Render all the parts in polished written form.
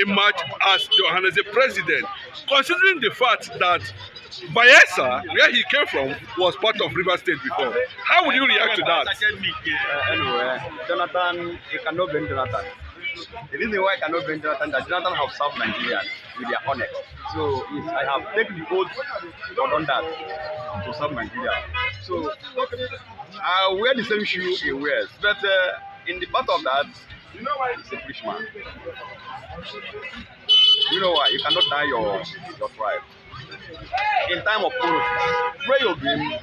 emerge as the Ohanese president, considering the fact that Bayelsa, where he came from, was part of River State before. How would you react to that? Anyway, Jonathan, you cannot blame Jonathan. The reason why I cannot blame Jonathan is that Jonathan have served Nigeria with their honest. So if I have taken the oath or done that to serve Nigeria. So I wear the same shoe he wears. But in the part of that, he's a rich man. You know why? You cannot deny your tribe. In time of politics, pray your dream.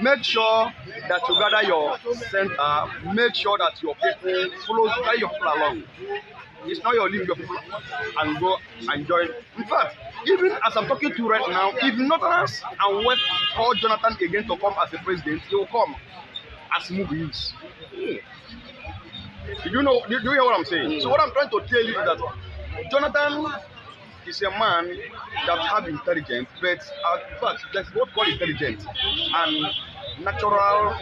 Make sure that you gather your center. Make sure that your people carry your people along. It's not your leave your people and go and join. In fact, even as I'm talking to you right now, if Northerners and West call Jonathan again to come as a president, he will come as movies. Do you hear what I'm saying? So what I'm trying to tell you is that Jonathan is a man that have intelligence, but that's what called intelligence and natural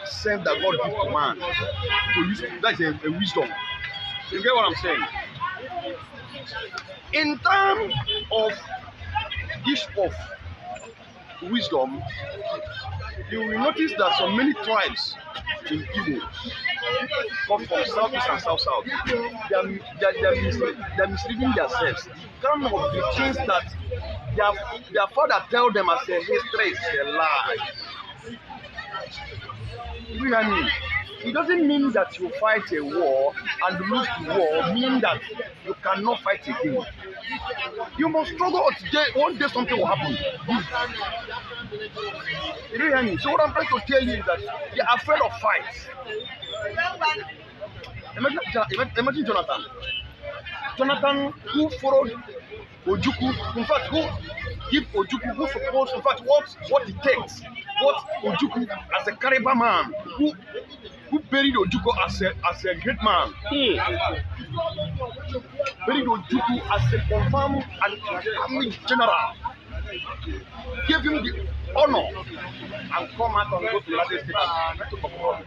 sense that God gives to man to use. That's a wisdom. You get what I'm saying? In terms of this of wisdom, you will notice that so many tribes in Igbos come from southeast and south. They're misleading themselves. Some of the things that their father tell them as a history is a lie. You hear me? It doesn't mean that you fight a war and lose the war, mean that you cannot fight again. You must struggle today. One day something will happen. You hear me? So what I'm trying to tell you is that you're afraid of fights. Imagine Jonathan. Jonathan, who followed Ojukwu, in fact, who give Ojukwu, who supports, in fact, what it takes, what Ojukwu as a Kariba man, who buried Ojukwu as a great man, buried Ojukwu as a confirmed and army general, gave him the honor and come out and go to the United States and to perform.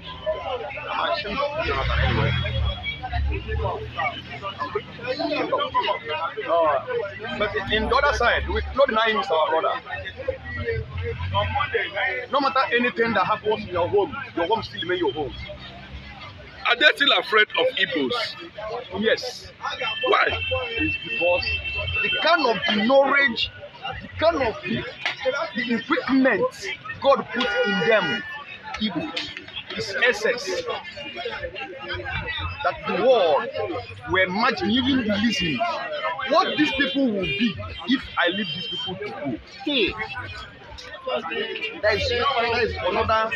I'm ashamed of Jonathan anyway. But in the other side, we not deny him is our brother. No matter anything that happens in your home still remains your home. Are they still afraid of Igbos? Yes. Why? It's because the kind of the knowledge, the kind of the equipment God put in them, Igbos, is essence. That the world will imagine, even listening, what these people will be if I leave these people to go. There is another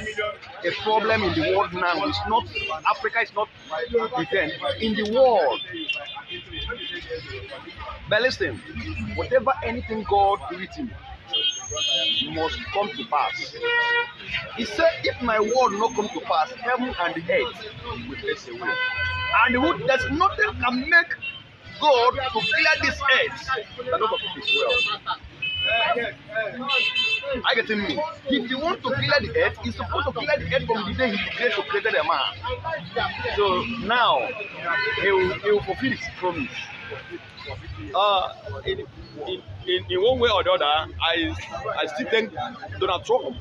a problem in the world now. It's not Africa is not defend in the world. But listen, whatever anything God written must come to pass. He said, if my word not come to pass, heaven and the earth will pass away. And there's nothing can make God to clear this earth that not of it is well. I get me. If you want to clear the earth, he's supposed to clear the earth from the day he declared to create a man. So now he will fulfill his promise. In one way or the other, I still thank Donald Trump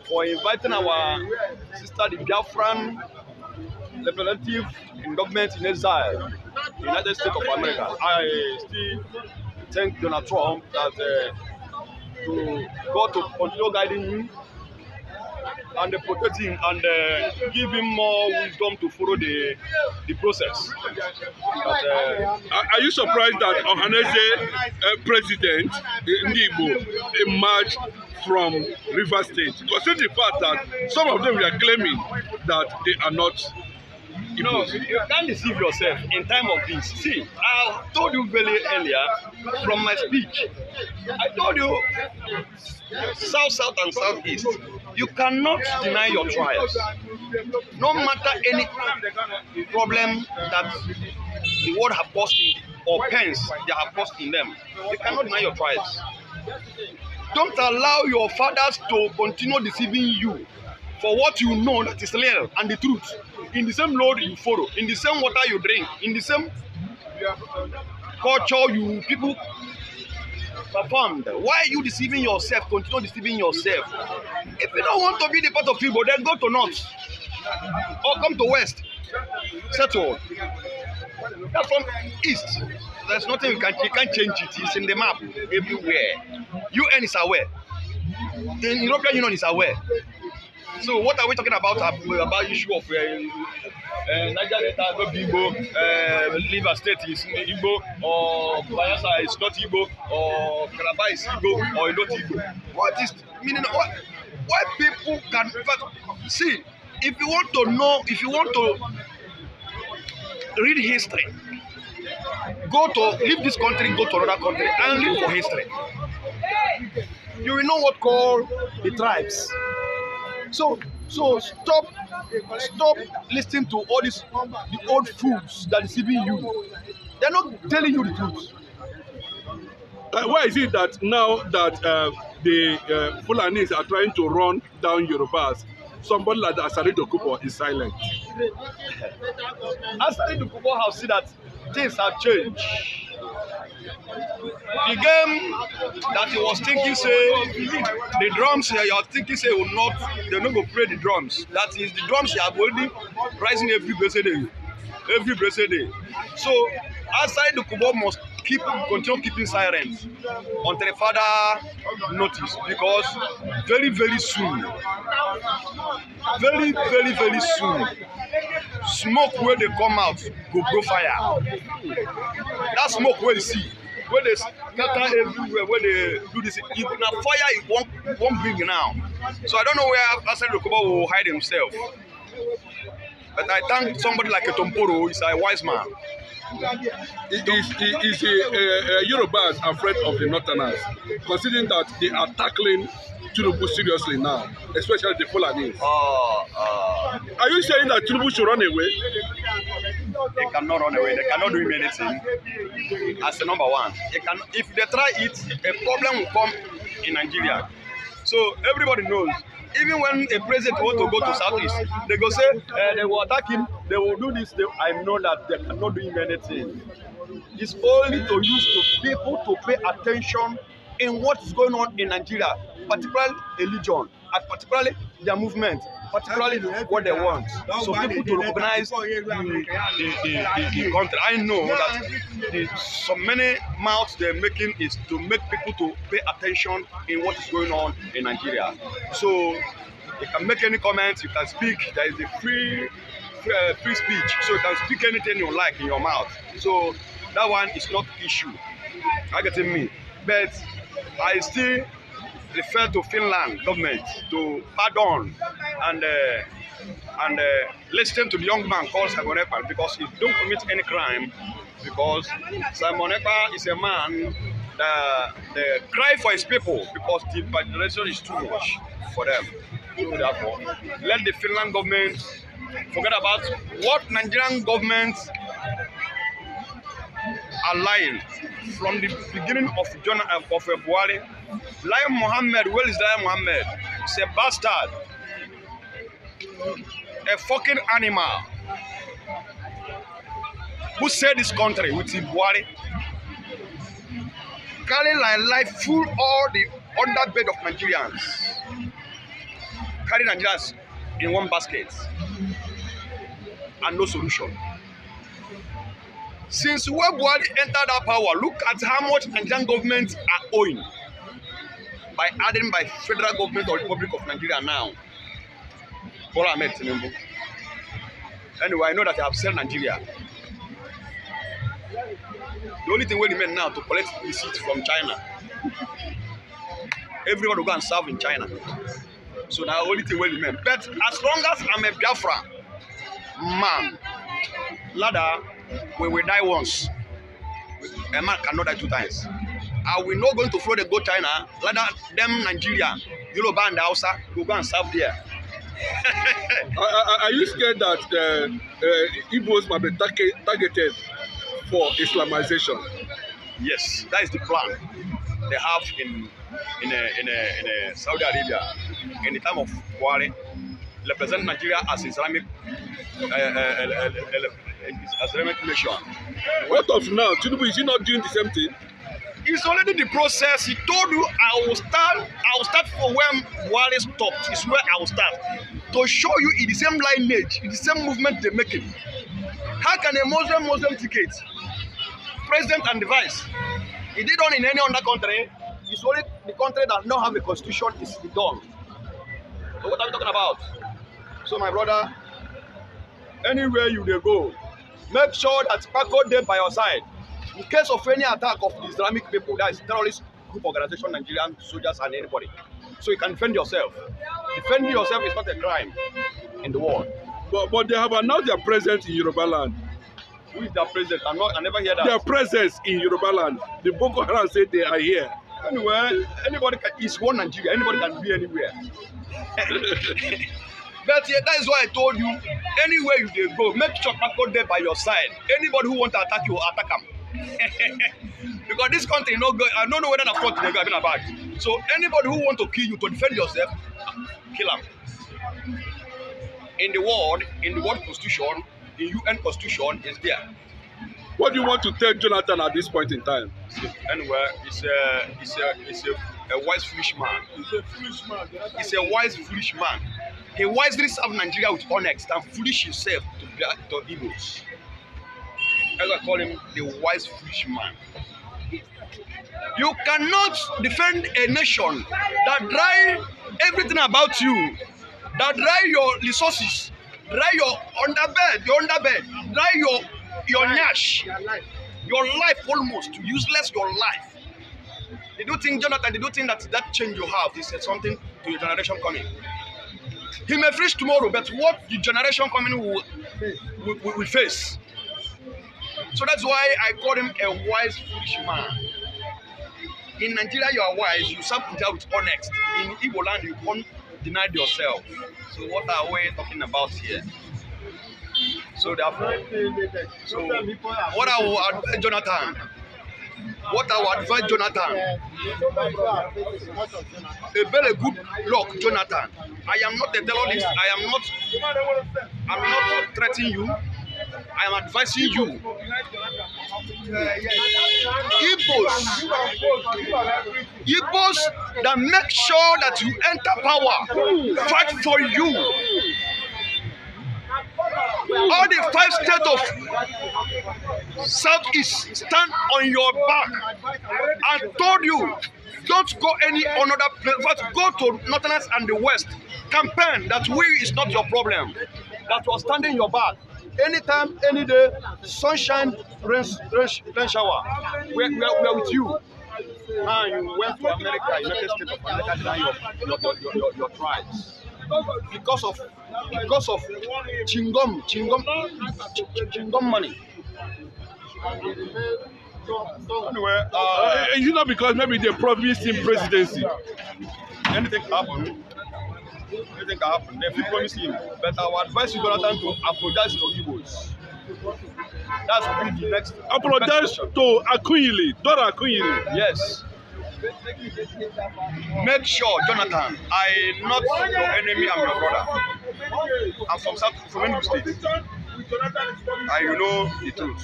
for inviting our sister, the Biafran representative in government in exile, United States of America. I still thank Donald Trump that to God to continue guiding him and protect him and give him more wisdom to follow the process. But, are you surprised that Ohanese president Igbo emerged from River State? Considering the fact that some of them were claiming that they are not. You know, you can't deceive yourself in time of this. See, I told you very earlier from my speech. I told you south and southeast. You cannot deny your trials. No matter any problem that the world have caused in or pains they have caused in them, you cannot deny your trials. Don't allow your fathers to continue deceiving you for what you know that is real and the truth. In the same road you follow, in the same water you drink, in the same culture you people performed. Why are you deceiving yourself? Continue deceiving yourself. If you don't want to be the part of Igbo, then go to North or come to West. Settle. That's from East. There's nothing you can't change it. It's in the map everywhere. UN is aware. The European Union is aware. So what are we talking about issue of Niger Delta no be Igbo, River State is Igbo, or Biafra is not Igbo, or Calabar is Igbo, or not Igbo? What is meaning? Why people can see? If you want to know, if you want to read history, leave this country, go to another country, and read for history. You will know what called the tribes. So stop listening to all these the old fools that are deceiving you. They're not telling you the truth. Why is it that now that the Fulanis are trying to run down Yorubas, somebody like Asari Dokubo is silent? Asari Dokubo have seen that things have changed. The game that he was thinking say the drums here, you are thinking say will not, they're not going to play the drums. That is the drums they are already rising every blessed day. So outside the Kubo must continue keeping silent until the father notice, because very soon, smoke where they come out go blow fire. That smoke where you see, where they scatter everywhere, where they do this, if na fire it won't bring now. So I don't know where outside the Kubo will hide himself. But I thank somebody like a Tomporo, he's a wise man. Is Yorubas afraid of the Northerners, considering that they are tackling Tinubu seriously now, especially the Fulanis? Are you saying that Tinubu should run away? They cannot run away. They cannot do him anything. As the number one, if they try it, a problem will come in Nigeria. So everybody knows. Even when a president wants to go to Southeast, they go say they will attack him, they will do this. I know that they cannot do him anything. It's only to use to people to pay attention in what is going on in Nigeria, particularly religion, and particularly their movement, particularly what they want. So people to recognize the country. I know that so many mouths they're making is to make people to pay attention in what is going on in Nigeria. So you can make any comments, you can speak. There is a free speech, so you can speak anything you like in your mouth. So that one is not issue. I get me, but I still refer to Finland government to pardon and listen to the young man called Simon Ekpa, because he don't commit any crime, because Simon Ekpa is a man that cry for his people because the population is too much for them. So therefore, let the Finland government forget about what Nigerian governments are lying from the beginning of Buhari. Lion Mohammed, where is Lion Mohammed? He's a bastard, a fucking animal who saved this country with Buhari. Carry life full all the underbed of Nigerians. Carry Nigerians in one basket and no solution. Since where Buhari entered that power, look at how much Nigerian governments are owing by adding by federal government or Republic of Nigeria now. Anyway, I know that I have sold Nigeria. The only thing we remain now to collect receipts from China. Everyone will go and serve in China. So now the only thing we remain. But as long as I'm a Biafra man, ladder, we will die once. A man cannot die two times. Are we not going to throw the go China? Ladder them Nigeria, Yoruba and Hausa will go and serve there. Are you scared that Igbos might be targeted for Islamization? Yes, that is the plan they have in Saudi Arabia in the time of Buhari. Represent Nigeria as Islamic nation. What of now? Tinubu, is he not doing the same thing? It's already the process. He told you I will start from where Wale stopped. It's where I will start. To show you in the same lineage, in the same movement they're making. How can a Muslim ticket, president and the vice? He did on in any other country. It's only the country that don't have a constitution is done. So what are we talking about? So my brother, anywhere you dey go, make sure that Paco dey by your side. In case of any attack of the Islamic people, that is terrorist group organization, Nigerian soldiers and anybody. So you can defend yourself. Defending yourself is not a crime in the world. But they have announced their presence in Yoruba land. Who is their president? I never hear that. Their presence in Yoruba land. The Boko Haram said they are here. Anyway, anybody can, it's one Nigeria. Anybody can be anywhere. But yeah, that is why I told you, anywhere you dey go, make sure Paco dey by your side. Anybody who want to attack you, attack him. Because this country no go. I don't know whether the front they go about. So anybody who want to kill you to defend yourself, kill him. In the world constitution, the UN constitution is there. What do you want to tell Jonathan at this point in time? Anyway, he's a wise foolish man. He's a wise foolish man. He wisely served Nigeria with honesty and foolish himself to Igbos. As I call him, the wise foolish man. You cannot defend a nation that dry everything about you, that dry your resources, dry your underbed, dry your nyash, your life almost, useless your life. They do think, Jonathan, they do think that change you have is something to your generation coming. He may finish tomorrow, but what the generation coming will face. So that's why I call him a wise, foolish man. In Nigeria, you are wise, you serve Nigeria with honesty. In Igbo land, you can't deny yourself. So what are we talking about here? So therefore, what I will advise Jonathan? A very good luck, Jonathan. I am not a terrorist. I'm not threatening you. I am advising you. Igbos that make sure that you enter power, fight for you. All the 5 states of Southeast stand on your back and told you, don't go any another place, but go to Northerners and the West. Campaign that we is not your problem. That was standing your back. Anytime, any day, sunshine, rain shower. We are with you. Now you went to America, United States of America, deny your tribes. Because of chingom money. Anyway, is it not because maybe they promised him presidency? Anything can happen. Anything can happen. They promise him. But I would advise you, Jonathan, to apologize to Igbos. That's will be the next. Apologize to Akunyili, Dora Akunyili. Yes. Make sure, Jonathan, I'm not your enemy, I'm your brother. I'm from Enugu State. And you know the truth.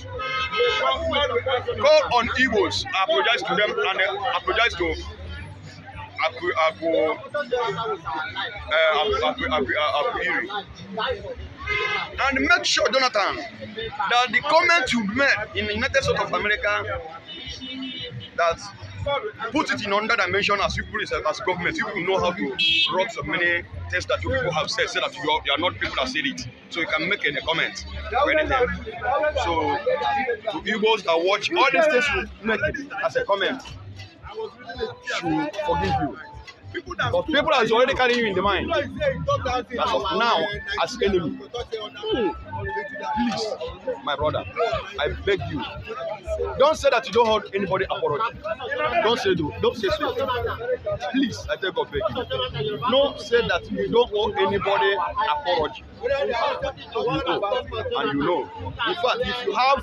Call on Igbos, apologize to them, and apologize to and make sure, Jonathan, that the comment you made in the United States of America, that put it in another dimension as people as government. People know how to rub so many things that you people have said, so that you are not people that said it. So you can make any comment or anything. So to Igbos that watch all these things, you make it as a comment, should forgive you. But people are already carrying you in the mind as of now as enemy. Please, my brother, I beg you, don't say that you don't hold anybody apology. Don't say so. Please, I tell God, beg you. Don't say that you don't owe anybody apology. You owe, and you know. In fact, if you have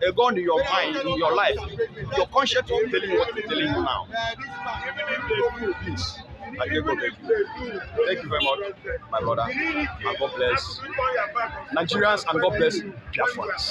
a gun in your mind, in your life, your conscience will tell you what it's telling you now. Please. I thank God, thank you very much, my brother, and God bless Nigerians and God bless Biafrans.